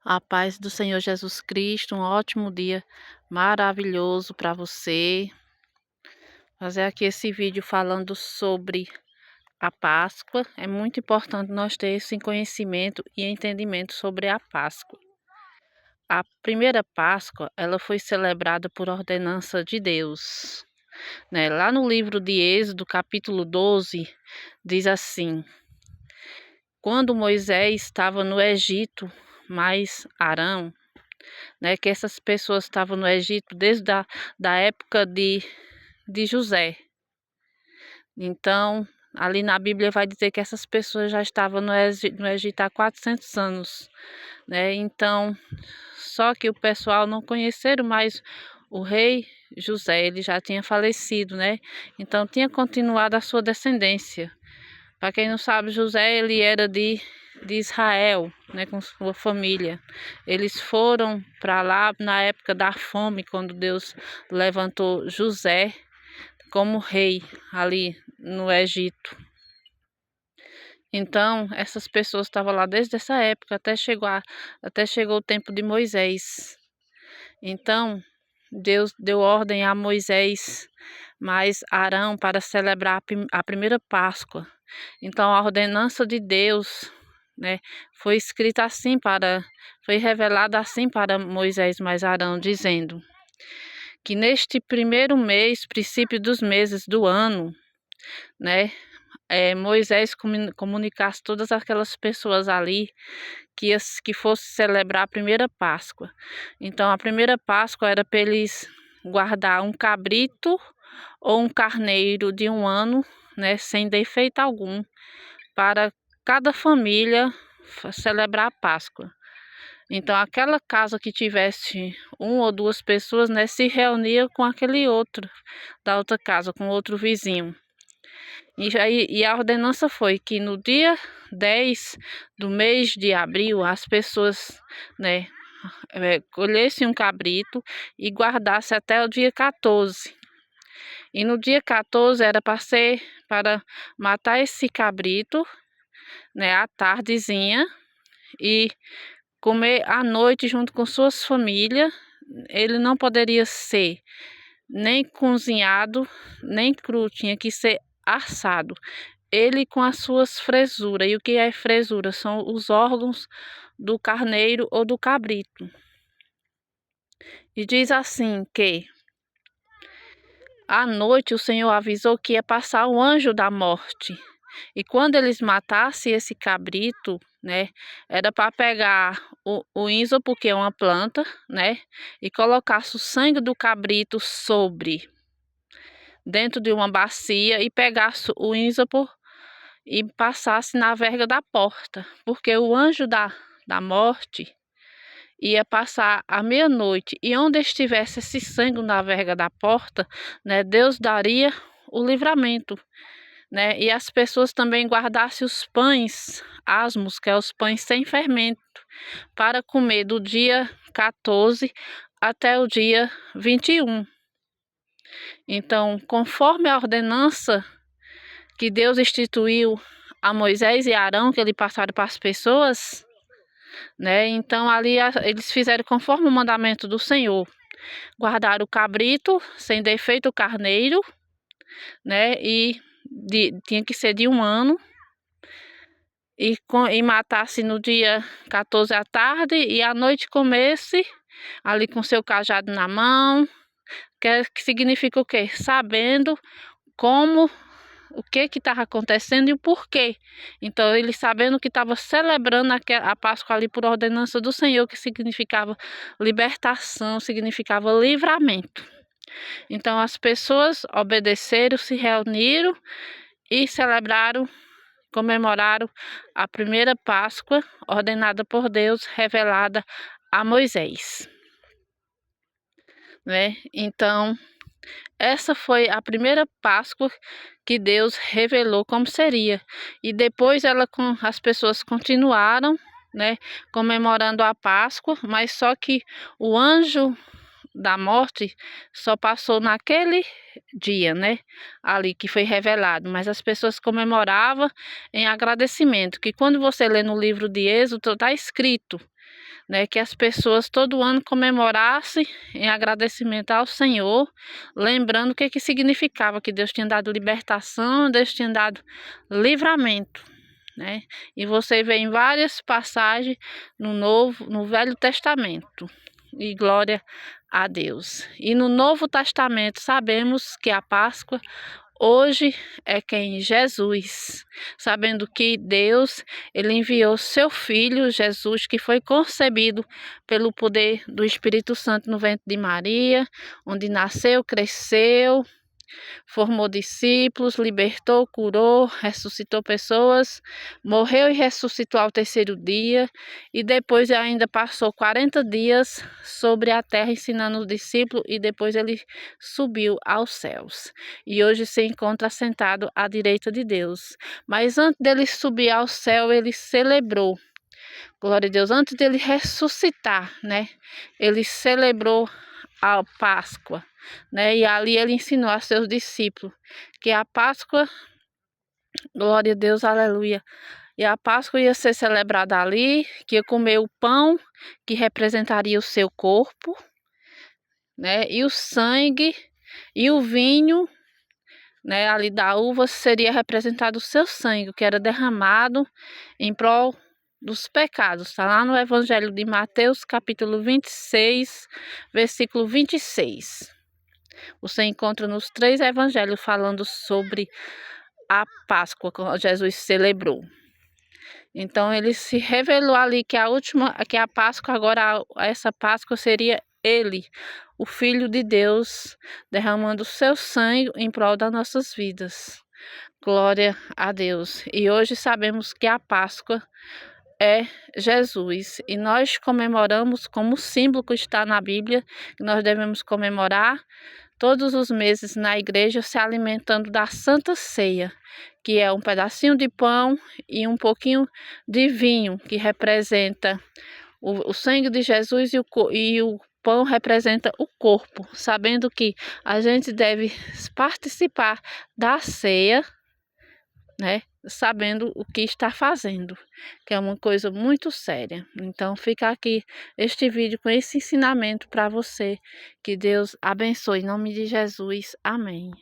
A paz do Senhor Jesus Cristo, um ótimo dia maravilhoso para você. Fazer aqui esse vídeo falando sobre a Páscoa. É muito importante nós ter esse conhecimento e entendimento sobre a Páscoa. A primeira Páscoa, ela foi celebrada por ordenança de Deus, né? Lá no livro de Êxodo, capítulo 12, diz assim: quando Moisés estava no Egito, mais Arão, né, que essas pessoas estavam no Egito desde da época de José. Então, ali na Bíblia vai dizer que essas pessoas já estavam no Egito há 400 anos, né? Então, só que o pessoal não conheceram mais o rei José, ele já tinha falecido, né? Então, tinha continuado a sua descendência. Para quem não sabe, José, ele era de Israel, né, com sua família. Eles foram para lá na época da fome, quando Deus levantou José como rei ali no Egito. Então, essas pessoas estavam lá desde essa época até chegou o tempo de Moisés. Então, Deus deu ordem a Moisés, mais Arão, para celebrar a primeira Páscoa. Então, a ordenança de Deus, né, foi escrita assim foi revelada assim para Moisés, mais Arão, dizendo que neste primeiro mês, princípio dos meses do ano, né, Moisés comunicasse todas aquelas pessoas ali que fosse celebrar a primeira Páscoa. Então, a primeira Páscoa era para eles guardar um cabrito ou um carneiro de um ano, né, sem defeito algum, para cada família celebrar a Páscoa. Então, aquela casa que tivesse uma ou duas pessoas, né, se reunia com aquele outro da outra casa, com outro vizinho. E a ordenança foi que no dia 10 do mês de abril, as pessoas, né, colhessem um cabrito e guardassem até o dia 14. E no dia 14 era para matar esse cabrito, né, à tardezinha, e comer à noite junto com suas famílias. Ele não poderia ser nem cozinhado, nem cru, tinha que ser assado. Ele com as suas fresuras. E o que é fresura? São os órgãos do carneiro ou do cabrito. E diz assim que à noite o Senhor avisou que ia passar o anjo da morte. E quando eles matassem esse cabrito, né, era para pegar o ísopo, que é uma planta, né, e colocasse o sangue do cabrito dentro de uma bacia e pegasse o ísopo e passasse na verga da porta, porque o anjo da morte ia passar à meia-noite, e onde estivesse esse sangue na verga da porta, né, Deus daria o livramento, né, e as pessoas também guardassem os pães asmos, que é os pães sem fermento, para comer do dia 14 até o dia 21. Então, conforme a ordenança que Deus instituiu a Moisés e Arão, que ele passaram para as pessoas, né? Então ali eles fizeram conforme o mandamento do Senhor. Guardaram o cabrito, sem defeito o carneiro, né? E tinha que ser de um ano. E matasse no dia 14 à tarde e à noite comesse, ali com seu cajado na mão. Que significa o quê? Sabendo como o que estava acontecendo e o porquê. Então, ele sabendo que estava celebrando a Páscoa ali por ordenança do Senhor, que significava libertação, significava livramento. Então, as pessoas obedeceram, se reuniram e celebraram, comemoraram a primeira Páscoa ordenada por Deus, revelada a Moisés, né? Então, essa foi a primeira Páscoa que Deus revelou como seria. E depois as pessoas continuaram, né, comemorando a Páscoa, mas só que o anjo da morte só passou naquele dia, né? Ali que foi revelado, mas as pessoas comemoravam em agradecimento, que quando você lê no livro de Êxodo, está escrito, né, que as pessoas todo ano comemorassem em agradecimento ao Senhor, lembrando o que significava, que Deus tinha dado libertação, Deus tinha dado livramento, né? E você vê em várias passagens no Velho Testamento. E glória a Deus. E no Novo Testamento sabemos que a Páscoa hoje é quem? Jesus. Sabendo que Deus, ele enviou seu filho Jesus, que foi concebido pelo poder do Espírito Santo no ventre de Maria, onde nasceu, cresceu, formou discípulos, libertou, curou, ressuscitou pessoas, morreu e ressuscitou ao terceiro dia, e depois ainda passou 40 dias sobre a terra ensinando os discípulos, e depois ele subiu aos céus. E hoje se encontra sentado à direita de Deus. Mas antes dele subir ao céu, ele celebrou. Glória a Deus, antes dele ressuscitar, né? Ele celebrou a Páscoa, né? E ali ele ensinou a seus discípulos que a Páscoa, glória a Deus, aleluia, e a Páscoa ia ser celebrada ali, que ia comer o pão que representaria o seu corpo, né? E o sangue e o vinho, né, ali da uva seria representado o seu sangue, que era derramado em prol dos pecados. Está lá no Evangelho de Mateus, capítulo 26, versículo 26. Você encontra nos 3 evangelhos falando sobre a Páscoa que Jesus celebrou. Então ele se revelou ali que a Páscoa agora, essa Páscoa seria ele, o Filho de Deus, derramando o seu sangue em prol das nossas vidas. Glória a Deus. E hoje sabemos que a Páscoa é Jesus, e nós comemoramos como símbolo que está na Bíblia, que nós devemos comemorar todos os meses na igreja, se alimentando da Santa Ceia, que é um pedacinho de pão e um pouquinho de vinho, que representa o sangue de Jesus, e o pão representa o corpo, sabendo que a gente deve participar da ceia, né, sabendo o que está fazendo, que é uma coisa muito séria. Então fica aqui este vídeo com esse ensinamento para você. Que Deus abençoe. Em nome de Jesus. Amém.